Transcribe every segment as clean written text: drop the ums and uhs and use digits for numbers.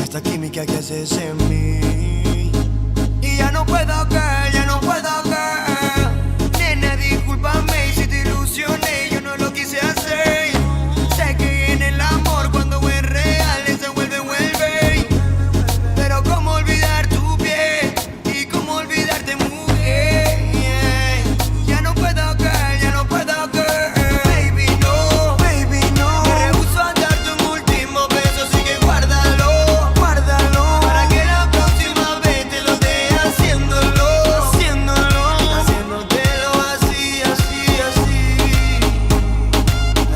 esta química que haces en mí. Y ya no puedo caer, ya no puedo caer. Nena, discúlpame si te ilusioné, yo no lo quise hacer. Sé que en el amor cuando es real se vuelve. Pero cómo olvidar tu piel y cómo olvidarte, mujer. Ya no puedo caer, ya no puedo caer. Baby, no, baby, no. Me rehúso a darte un último beso, así que guárdalo, guárdalo. Para que la próxima vez te lo dé haciéndolo, haciéndolo, haciéndotelo así, así, así.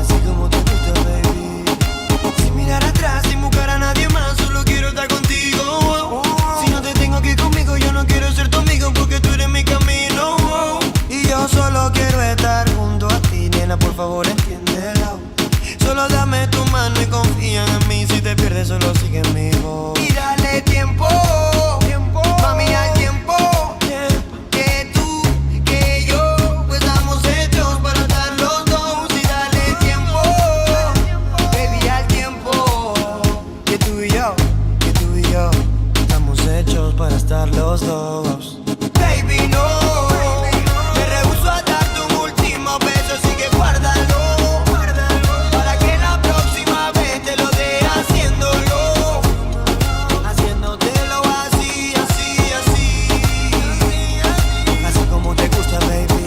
Así como te gusta, baby. Sin mirar atrás, sin buscar a nadie más, solo quiero estar contigo. Si no te tengo aquí conmigo, yo no quiero ser tu amigo, porque tú eres mi camino. Y yo solo quiero estar junto a ti, nena, por favor entiéndelo. Solo dame tu mano y confía en mí. Si te pierdes, solo sigue mi voz. Y dale tiempo, tiempo, mami, al tiempo. Que tú, que yo, pues estamos hechos para estar los dos. Y dale tiempo, baby, al tiempo. Que tú y yo, que tú y yo, estamos hechos para estar los dos. Baby, no. Me rehúso a darte un último beso, así que guárdalo, guárdalo. Para que la próxima vez te lo dé haciéndolo, haciéndotelo así, así, así. Así como te gusta, baby.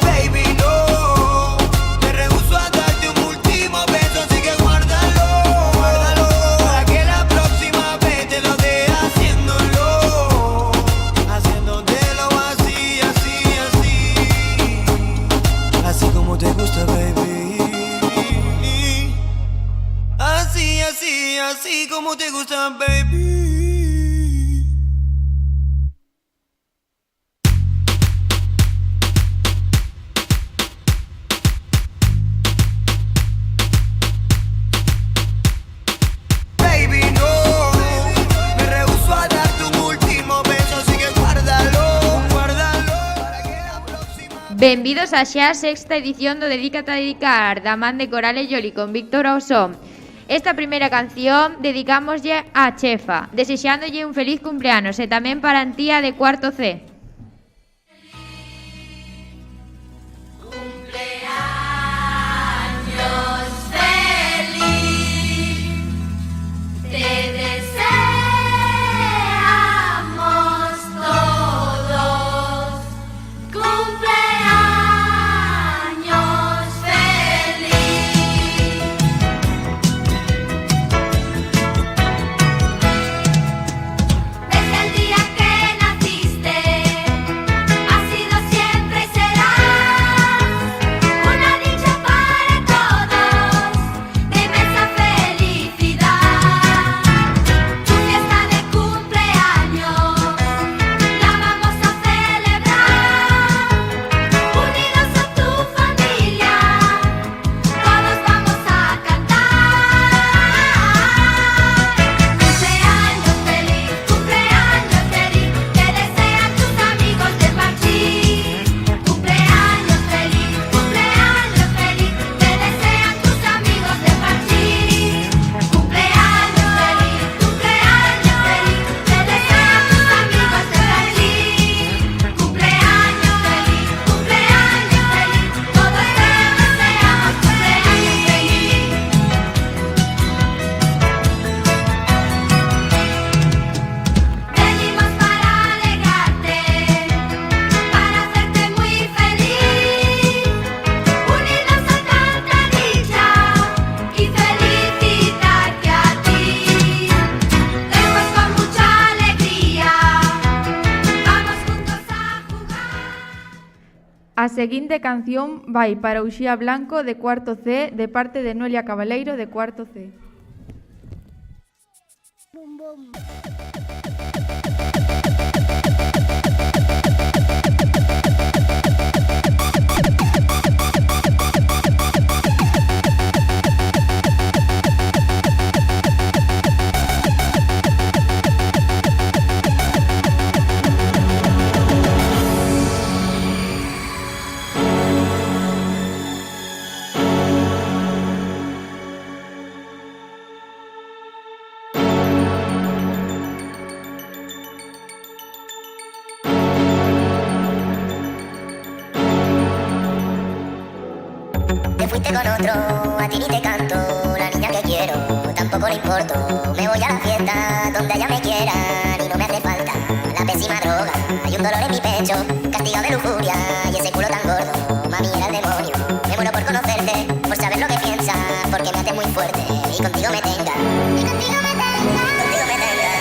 Baby, no. Me rehúso a darte un último beso, así que guárdalo, guárdalo. Para que la próxima vez te lo dé haciéndolo, haciéndotelo así, así, así. Así como te gusta, baby. Así, así, así como te gusta, baby. Baby, no. Me rehúso a darte un último beso, así que guárdalo, guárdalo. Para que la próxima. Benvidos a xa sexta edición do Dedícate a Dedicar da man de Corale Yoli con Víctor Ausón. Esta primeira canción dedicámoslle a Chefa, desexándolle un feliz cumpleanos e tamén para a Antía de cuarto C. Cumpleaños feliz, te deseamos todos. Cumpleaños feliz. Desde el día que naciste, has sido siempre y serás una dicha para todos, de inmensa felicidad. Tu fiesta de cumpleaños la vamos a celebrar, unidos a tu familia, todos vamos a cantar. Cumpleaños feliz, te desean tus amigos de partir. Cumpleaños feliz, te desean tus amigos de partir. Cumpleaños feliz, te desean tus amigos de partir. Cumpleaños feliz, todos te deseamos cumpleaños feliz. Venimos para alegrarte, para hacerte muy feliz, unirnos a tanta dicha y felicitarte a ti. Después con mucha alegría, vamos juntos a jugar. A seguinte canción vai para Uxía Blanco de cuarto C de parte de Noelia Cabaleiro de cuarto C. con otro, a ti ni te canto, la niña que quiero, tampoco le importo. Me voy a la fiesta donde ella me quieran y no me hace falta la pésima droga. Hay un dolor en mi pecho, castigado de lujuria, y ese culo tan gordo, mami, era el demonio. Me muero por conocerte, por saber lo que piensas, porque me hace muy fuerte y contigo me tenga. Y contigo me tenga. Contigo me tenga.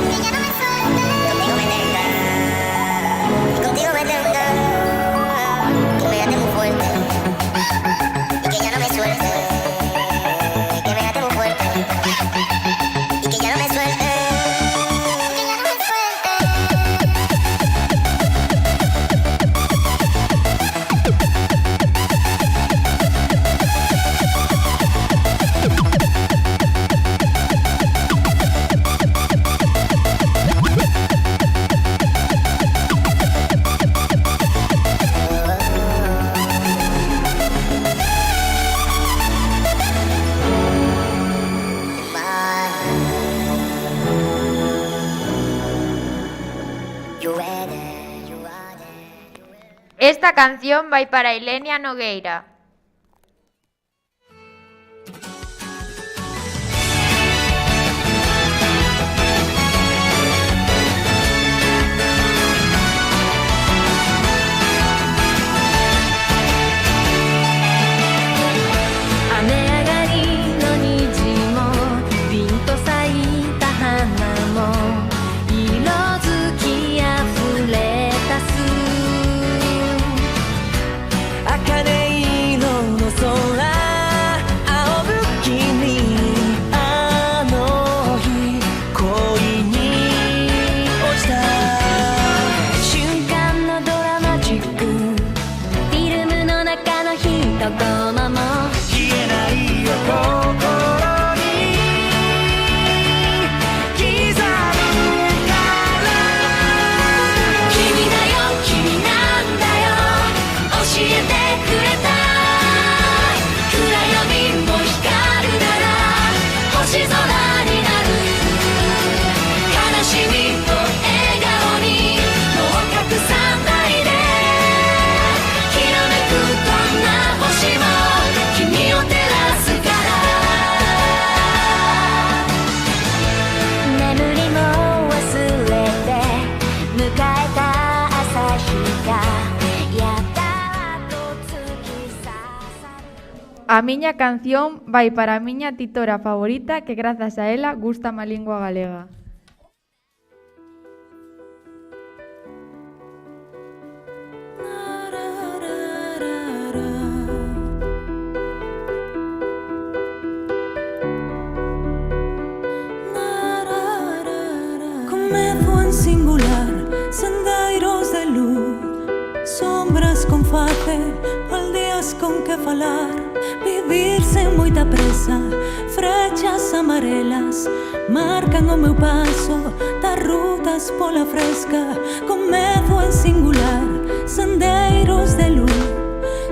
Y ya no me suelte. Contigo me tenga. Y contigo me tenga. Que me hace muy fuerte. Y que ya no me suelte. Que me hace muy fuerte. Y que ya no me suelte. Que ya no me suelte. Esta canción vai para Ilenia Nogueira. A miña canción vai para a miña titora favorita, que grazas a ela gusta a lingua galega. Comezo en singular, sendeiros de luz, sombras con face, aldeas con que falar, vivir sen moita presa, frechas amarelas marcan o meu paso das rutas pola fresca. Comezo en singular, sendeiros de luz,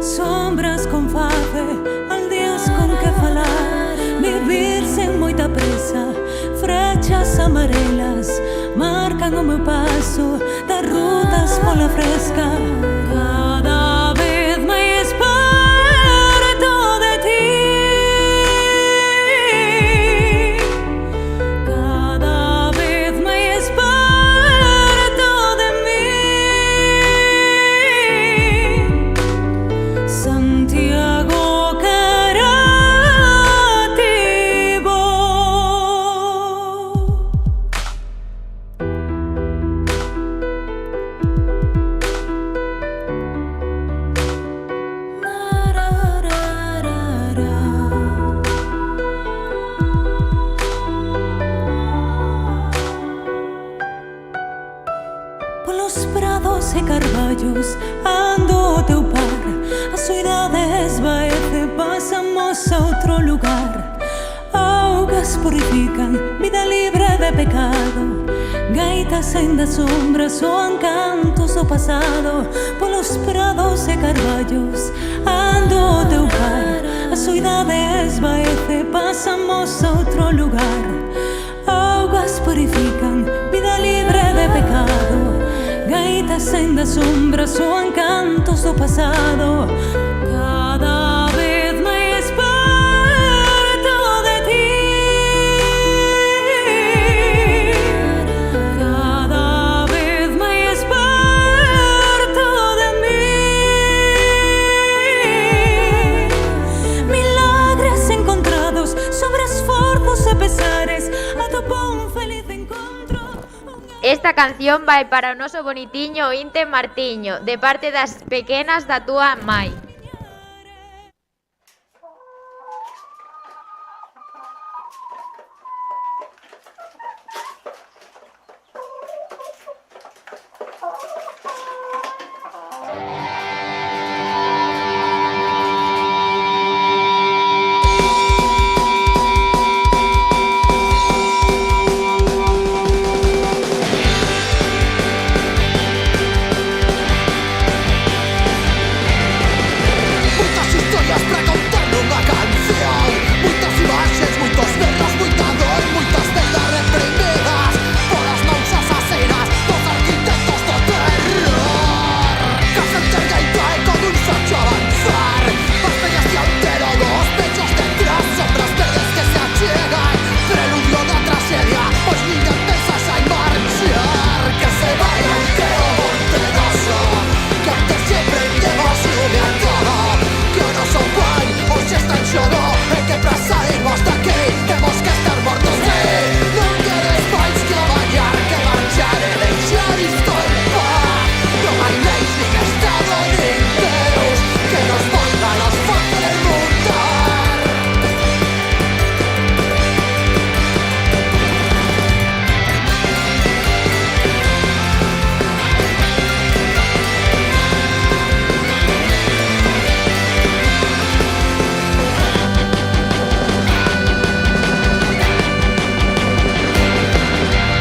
sombras con face, aldeas con que falar, vivir sen moita presa, frechas amarelas marcan o meu paso das rutas pola fresca. Cada vez máis perto de ti, cada vez máis perto de mí, Santiago Carativo. Polos prados e carballos ando o teu par, a soidade esvaece, pasamos a outro lugar. Augas purifican, vida libre de pecado, gaitas en das sombras soan cantos do pasado. Polos prados e carballos ando o teu par, a soidade esvaece, pasamos a outro lugar. Augas purifican, vida libre de pecado, gaitas en das sombras soan cantos do pasado. Cada vez máis Esta canción vai para o noso bonitiño Inte Martiño, de parte das pequenas da túa mai. Muchas historias para contar nunha canción, muitas imaxes, muitos berros, muita dor, muitas velas reprimidas polas mãos asasinas dos arquitectos do terror. Casi entrega y cae con un sacho avanzar, batallas de altero, dos pechos detrás, sombras verdes que se achegan, preludio da tragedia, pois ninguén pensa xa en marchar. Que se vaya entero montedoso, que antes siempre demos lluvia a todo, que o noso pai hoxe está en xogo, e que pra sairmos daqui temos que estar mortos de. Non queres máis que bañar, que marchar e deixar isto en paz. Non hai leis nin estado nin Deus que nos volva a nos facer mudar.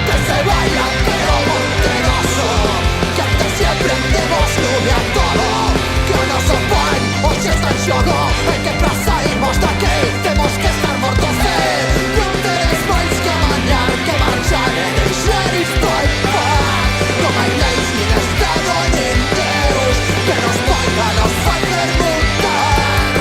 Que se vaya pero monteroso, que antes siempre demos lluvia a todo, que o noso pai hoxe está en xogo, e que pra sairmos daqui temos que estar mortos de. Non teres máis que bañar, que marchar e deixar isto en paz. Non hai leis nin estado nin Deus que nos volva a nos facer mudar.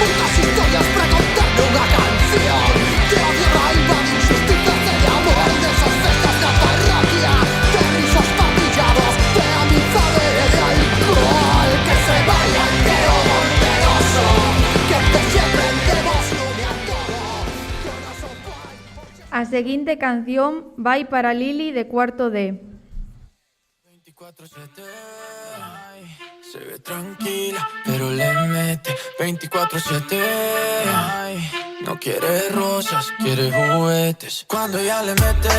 Muchas historias para contar nunha canción, de odio, raiva, de injusticias e de amor, de esas festas da parroquia, de risos partillados, de amizade e de alcohol. Que se vaya entero monteroso, que antes siempre demos lluvia a todo, que o noso pai A seguinte canción vai para Lili de cuarto D. 24/7, ay, se ve tranquila, pero le mete 24/7, ay, no quiere rosas, quiere juguetes. Cuando ella le mete,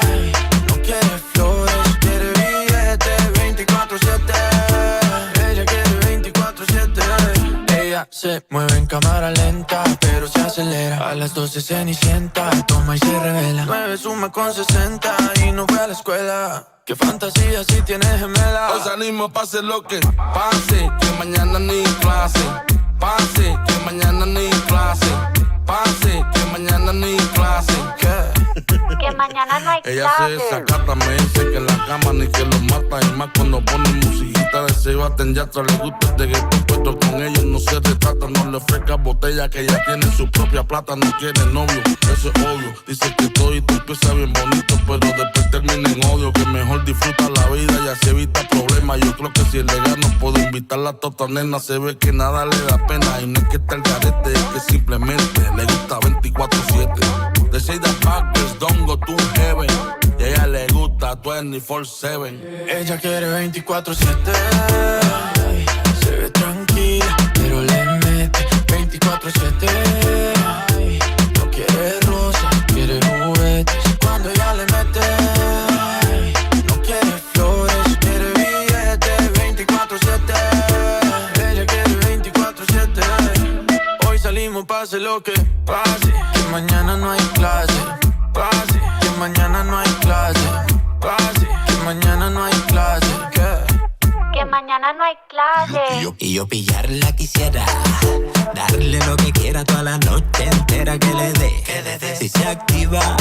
ay, no quiere flores, quiere billetes 24/7, ella quiere 24/7. Ella se mueve en cámara lenta, pero se acelera. A las 12 Cenicienta, toma y se revela. 9 suma con 60 y no fue a la escuela. Qué fantasía si tienes gemela. Hoy salimos pase lo que pase, que mañana ni clase. Pase, que mañana ni clase. Pase, que mañana ni clase. ¿Qué? Que mañana no hay Ella se clase. desacata, me dice que en la cama ni que lo mata. Y más cuando pone musiquita de Sebastián Yatra. Le gusta el reggaetón, pero con ellos no se retrata. No le ofrezca botella, que ella tiene su propia plata. No quiere novio, eso es obvio. Dice que todo y tú empieza bien bonito, pero después termina en odio. Que mejor disfruta la vida y así evita problemas. Yo creo que si le gano puedo invitarla a tota nena. Se ve que nada le da pena y no es que está el garete, es que simplemente le gusta 24/7. They say that backwards don't go to heaven, y a ella le gusta 24/7. Ella quiere 24/7, ay, se ve tranquila, pero le mete 24/7, ay, no quiere rosas, quiere juguetes. Cuando ella le mete, ay, no quiere flores, quiere billetes 24/7, ella quiere 24/7. Hoy salimos pase lo que pase, que mañana no hay clase. Pase, que mañana no hay clase. Pase, que mañana no hay clase. Que mañana no hay clase. Y yo pillarla quisiera, darle lo que quiera toda la noche entera que le dé. Si se activa,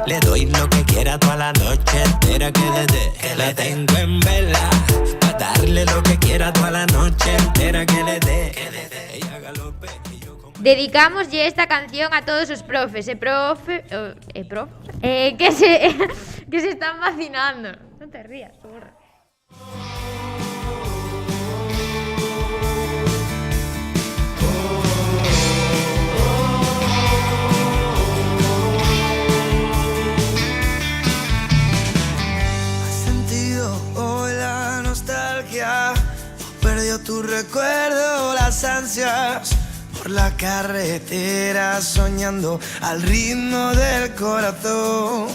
le doy lo que quiera toda la noche entera que le dé. La tengo en vela, pa' darle lo que quiera toda la noche entera que le dé. Ella galope y yo como... Dedicamos esta canción a todos os profes que se están vacinando. No te rías, burra. por la carretera soñando al ritmo del corazón.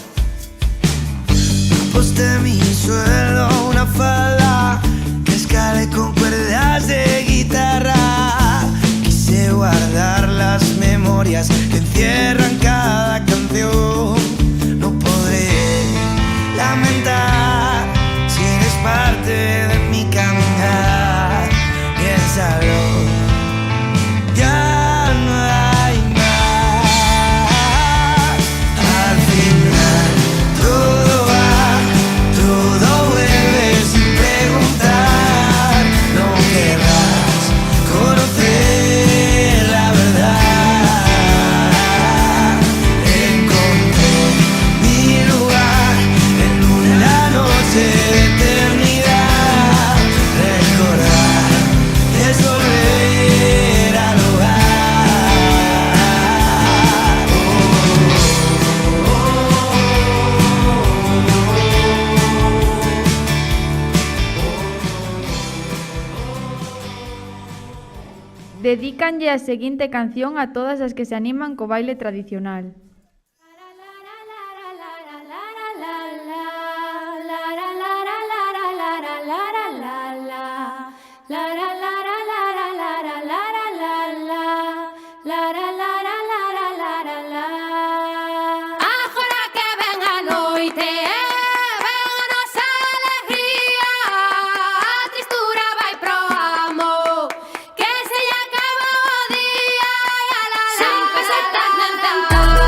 Aposté mi sueldo a una falda que escale con cuerdas de guitarra. Quise guardar las memorias que encierran cada canción. No podré lamentar si eres parte de mi caminar. Piénsalo, ya no hay más. Al final todo va, todo vuelve sin preguntar. No querrás conocer la verdad. Encontré mi lugar en una noche de eternidad. Recordar es volver al hogar. Dedícanlle a seguinte canción a todas as que se animan co baile tradicional. Agora que ven a noite, vénganos a alegría. A tristura vai pro amo, que se lle acaba o día. Sen pesetas nen centavos,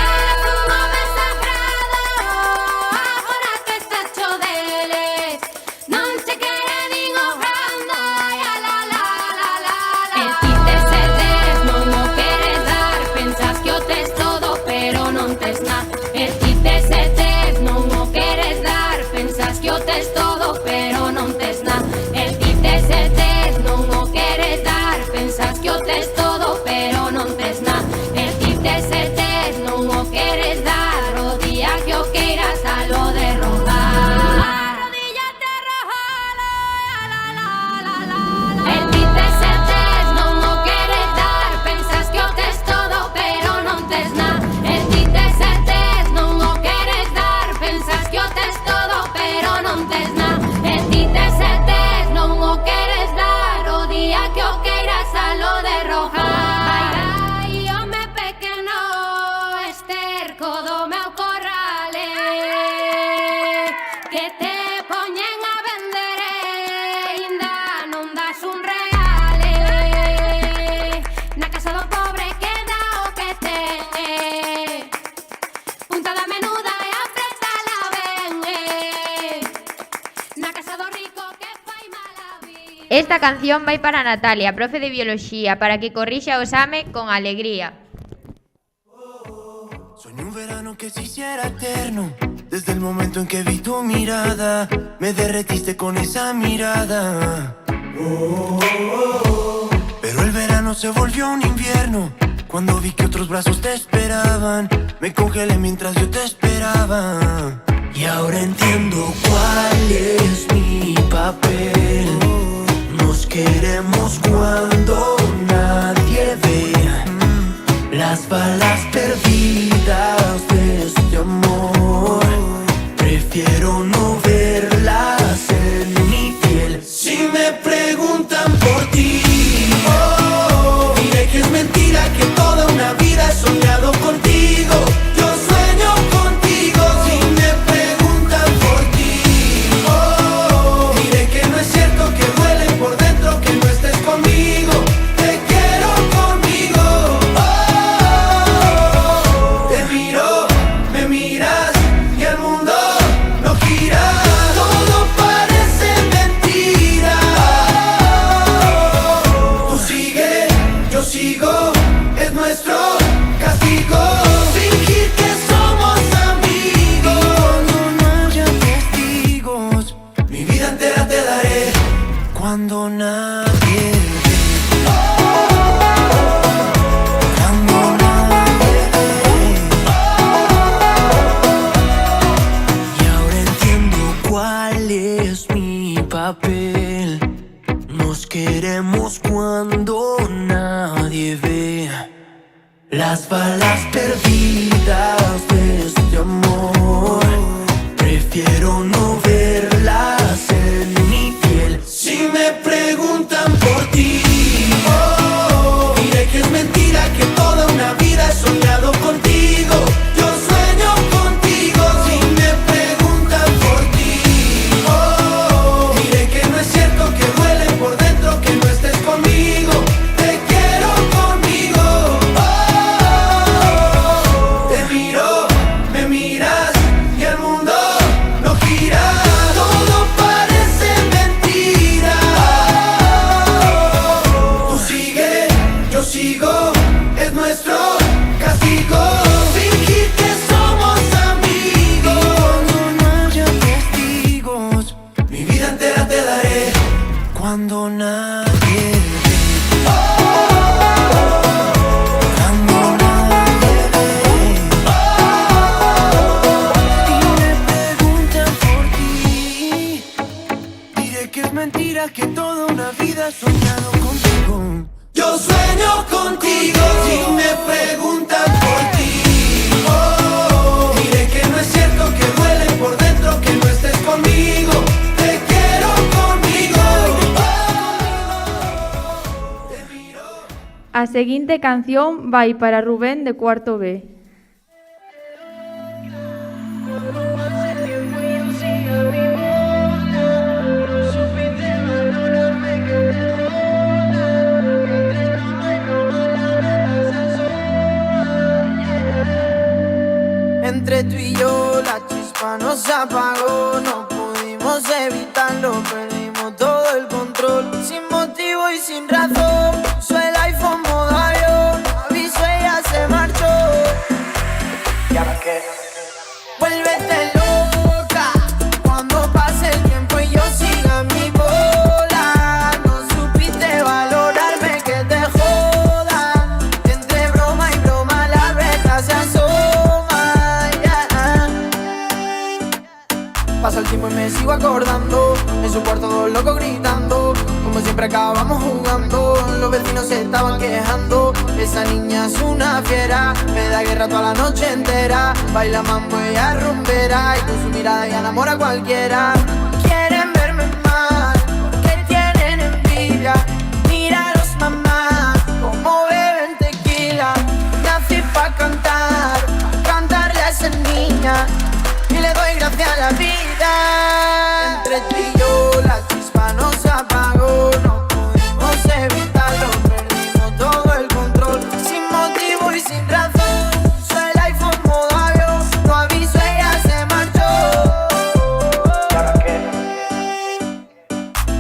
eres un home sagrado. Agora que estás cho deles, non che quere nin o grande. E ti te cedes, non o queres dar, pensas que o tes todo, pero non tes nada. E ti te cedes, non o queres dar, pensas que o tes todo, pero non tes nada. E ti te cedes, non o queres dar, pensas que o tes todo, pero non tes nada. E ti te cedes, non o queres dar, o día que o queirasalo de rogar. Arrodíllate a rogalo, e ti te cedes, non o queres dar, pensas que o tes todo, pero non tes nada. E ti te cedes, non o queres dar, pensas que o tes todo, pero non tes nada. E ti te cedes, non o queres dar, o día que o queirasalo de rogar. Ai, home pequeno, esterco do meu corral, que te poñen a vender e ainda non das un real. Na casa do pobre queda o que ten, puntada menuda e apretala ben. Na casa do rico que fai mala vida. Esta canción vai para Natalia, profe de bioloxía, para que corrixa o exame con alegría. Soñé un verano que se hiciera eterno. Desde el momento en que vi tu mirada, me derretiste con esa mirada. Pero el verano se volvió un invierno. Cuando vi que otros brazos te esperaban, me congelé mientras yo te esperaba. Y ahora entiendo cuál es mi papel. Nos queremos cuando nadie ve las balas perdidas de este amor. Prefiero no verlas en mi piel. Si me preguntan por ti, diré que es mentira, que toda una vida he soñado contigo. Yo sueño contigo. Si me preguntan por ti, diré que no es cierto, que duele por dentro, que no estés conmigo. Te quiero conmigo. Te miro, me miras y el mundo no gira. Todo parece mentira. Tú sigue, yo sigo, es nuestro castigo. Fingir que somos amigos, no haya testigos. Mi vida entera te daré cuando nadie ve. Cuando nadie ve. Y ahora entiendo cuál es mi papel. Nos queremos cuando nadie Las balas perdidas de este amor, prefiero no verlas en mi piel. Si me preguntan por ti, diré que es mentira, que toda una vida he soñado contigo. Yo sueño contigo. Si me preguntan por ti, diré que no es cierto, que duele por dentro que no estés conmigo. Te quiero conmigo. Te miro, me miras y el mundo no gira. Todo parece mentira. Tú sigue, yo sigo, es nuestro castigo. Fingir que somos amigos. Cuando no haya testigos, mi vida entera te daré. Cuando nadie ve. Cuando nadie ve. Y me preguntan por ti, diré que es mentira, que toda una vida he soñado contigo. Yo sueño contigo. Si me preguntan por ti, diré que no es cierto, que duele por dentro que no estés conmigo. Te quiero conmigo. Te miro. A seguinte canción vai para Rubén de cuarto B. Entre tú y yo la chispa nos apagó, no pudimos evitarlo, perdimos todo el control. Sin motivo y sin razón, puso el iPhone modo avión, no aviso, ella se marchó. ¿Y ahora qué? Vuélvete loca cuando pase el tiempo y yo siga mi bola. No supiste valorarme, que te joda. Entre broma y broma la verdad se asoma, yeah. Pasa el tiempo y me sigo acordando, en su cuarto dos locos gritando. Como siempre acabamos jugando, los vecinos se estaban quejando. Esa niña es una fiera, me da guerra toda la noche entera. Baila mambo y rumbera, y con su mirada ya enamora a cualquiera. Quieren verme mal, porque tienen envidia. Míralos mamá, como beben tequila. Nací pa' cantarle a esa niña, y le doy gracias a la vida. Entre tú y yo la chispa nos apagó, no pudimos evitarlo, perdimos todo el control. Sin motivo y sin razón, puso el iPhone modo avión, no aviso, ella se marchó. ¿Y ahora qué?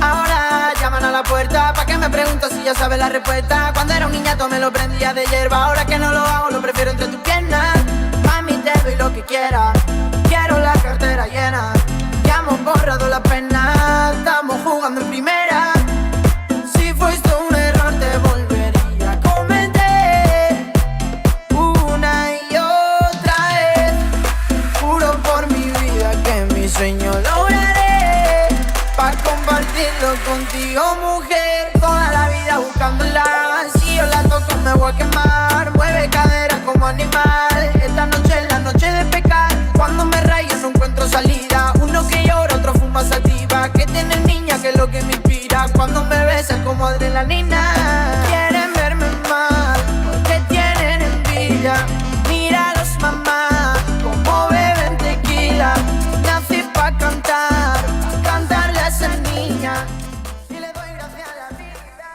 Ahora llaman a la puerta, pa' que me pregunto si ya sabe la respuesta. Cuando era un niñato me lo prendía de hierba, ahora que no lo hago lo prefiero entre tus piernas. Mami, te doy lo que quieras, quiero la cartera llena. Ya hemos borrado la pena, estamos jugando en primera. Si fuiste un error te volvería a cometer una y otra vez. Juro por mi vida que mi sueño lograré, pa' compartirlo contigo, mujer. Toda la vida buscándola, si yo la toco me voy a quemar. Mueve cadera como animal, esta noche es la noche de pecar. Cuando me rayo no encuentro salida, uno que llora, otro fuma sativa. Que tiene niña que es lo que me inspira, cuando me besas como adrenalina. Quieren verme mal, porque tienen envidia. Míralos mamá, como beben tequila. Nací pa' cantarle a esa niña, y le doy gracias a la vida.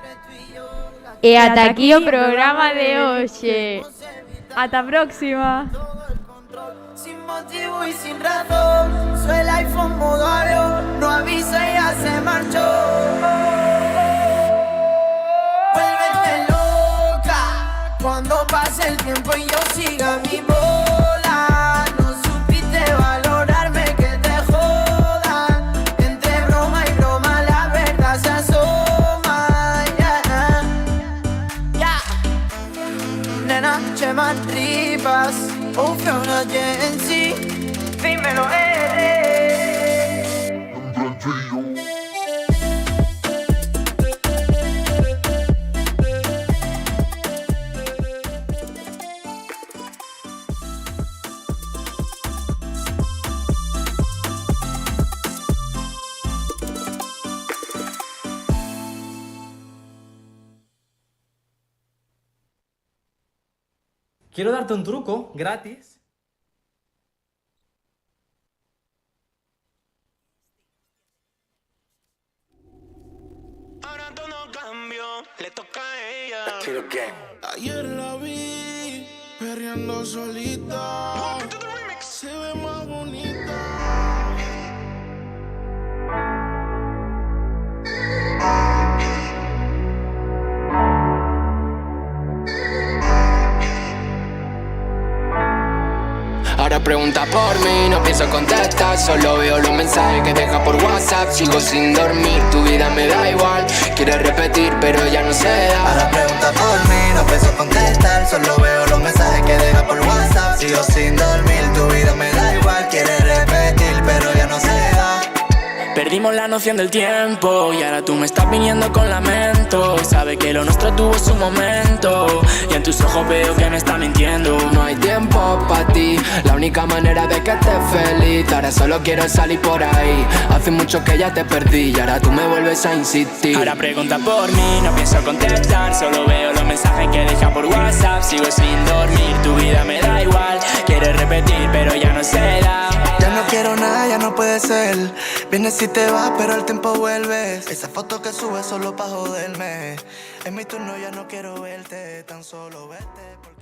Entre tú y yo, la E ata aquí o programa de hoxe. Ata a próxima. sin motivo y sin razón, puso el iPhone modo avión, no avisa y ya se marchó. Vuélvete loca cuando pase el tiempo y yo siga mi bola. No supiste valorarme, que te joda. Entre broma y broma la verdad se asoma, yeah. Yeah. Nena, c'è más tripas, ufio una agency, dímelo eres. Quiero darte un truco gratis. Ahora todo cambió, le toca a ella. Ayer la vi perreando solita. Se ve más bonita. Ahora pregunta por mí, no pienso contestar. Solo veo los mensajes que deja por WhatsApp. Sigo sin dormir, tu vida me da igual. Quieres repetir, pero ya no se da. Ahora pregunta por mí, no pienso contestar. Solo veo los mensajes que deja por WhatsApp. Sigo sin dormir, tu vida me da igual. Quieres repetir, pero ya no se da. Perdimos la noción del tiempo y ahora tú me estás viniendo con lamento. Sabe que lo nuestro tuvo su momento y en tus ojos veo que me está mintiendo. No hay tiempo para ti, la única manera de que estés feliz. Ahora solo quiero salir por ahí. Hace mucho que ya te perdí y ahora tú me vuelves a insistir. Ahora pregunta por mí, no pienso contestar. Solo veo los mensajes que deja por WhatsApp. Sigo sin dormir, tu vida me da igual. Quieres repetir pero ya no se da. Ya no quiero nada, ya no puede ser. Vienes y te vas, pero al tiempo vuelves. Esa foto que subes solo pa' joderme. Es mi turno, ya no quiero verte. Tan solo vete.